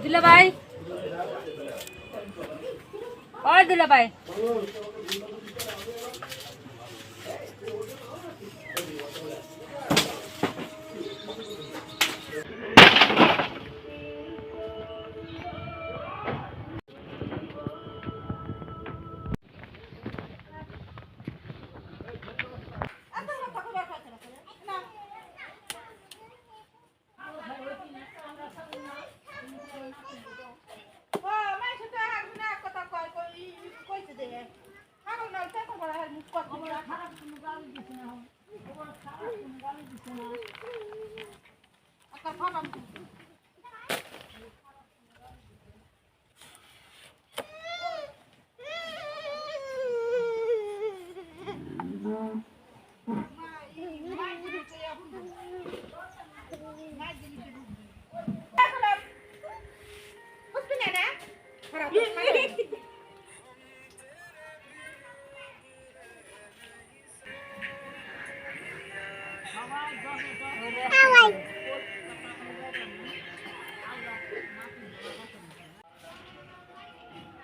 দিলে ভাই, ওই দিলে ভাই,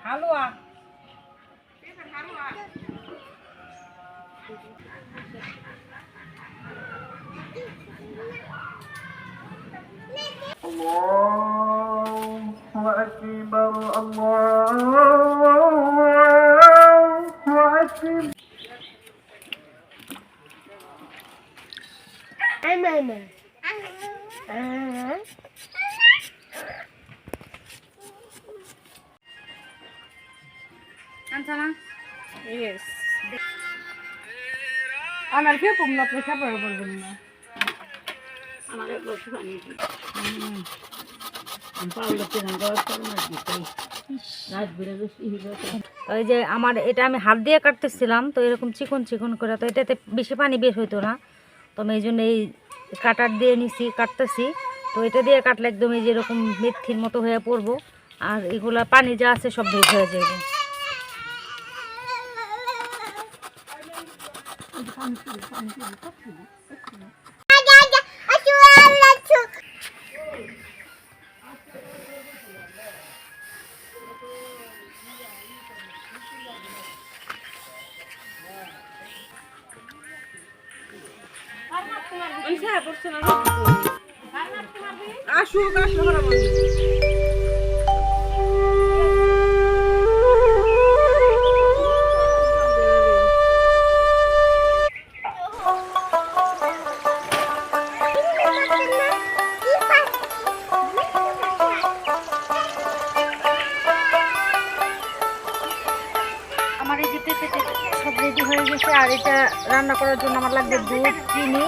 হালুয়া الله أكبر الله أكبر আনছানা Yes. আমার কেউ কম না আপনি খাবার বলবেন না আমার একটু পানি ওই যে আমার এটা আমি হাত দিয়ে কাটতেছিলাম তো এরকম চিকন চিকন করে তো এটাতে বেশি পানি বের হইতো না তো আমি এই জন্য এই কাটার দিয়ে নিছি কাটতেছি তো এটা দিয়ে কাটলে একদম এই যেরকম মেথির মতো হয়ে পড়বো আর এগুলা পানি যা আছে সব বের হয়ে যাবে। আসুক আসলে আমার এই যে পেঁপে সব রেডি হয়ে গেছে আর এটা রান্না করার জন্য আমার লাগবে দুধ চিনি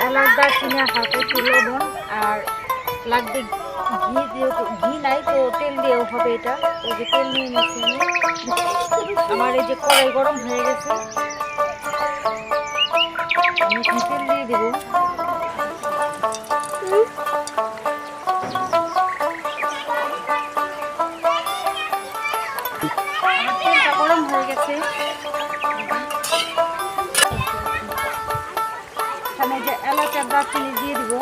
এলাচ দারচিনি আর হালকা একটু লবণ আর লাগবে ঘি যেহেতু ঘি নাই তো তেল দিয়েও হবে এটা এই যে তেল নিয়ে নিচ্ছি আমার এই যে কড়াই গরম হয়ে গেছে আমি এখন তেল দিয়ে দেবো তেলটা গরম হয়ে গেছে এখানে যে এলাচ আর দারচিনি দিয়ে দিব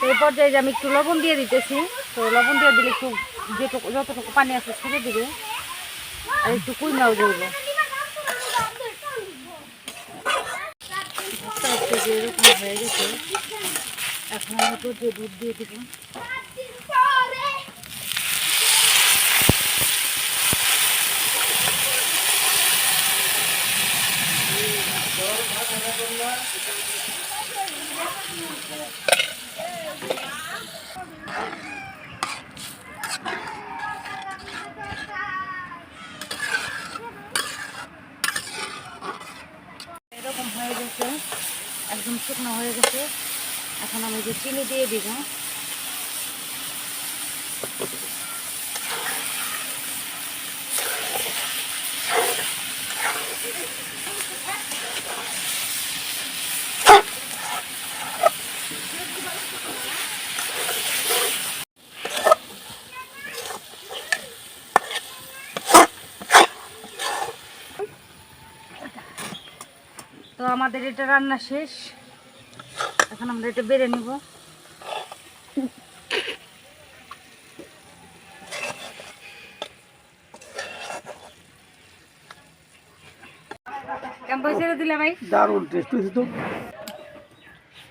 এই পর্যায়ে যে আমি একটু লবণ দিয়ে দিতেছি তো লবণ দিয়ে দিলে একটু যতটুকু পানি আছে ছেড়ে দিবে আর একটু কুইনাও দেবে এরকম হয়ে গেছে এখন আমি তো যে দুধ দিয়ে দিব এরকম হয়ে গেছে একদম শুকনো হয়ে গেছে এখন আমি যে চিনি দিয়ে দিব আমাদের এটা রান্না শেষ। এখন আমরা এটা বেড়ে নিব। কেমন পয়সা দিলে ভাই? দারুণ টেস্ট হয়েছে তো।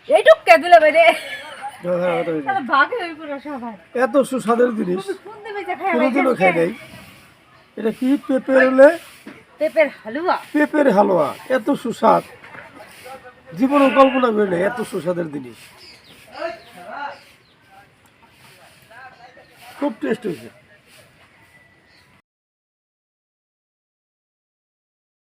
এইটুক কে দিলে ভাই রে? ভাগে হয়ে পুরো সবাই। এত সুস্বাদের জিনিস কোন দিবে যে খায় ভাই? কোনোদিনও খাই নাই। এটা কি পেঁপের হলে পেঁপের হালুয়া। পেঁপের হালুয়া, এত সুস্বাদ জীবনে কল্পনা করি না, এত সুস্বাদের জিনিস, খুব টেস্ট হয়েছে।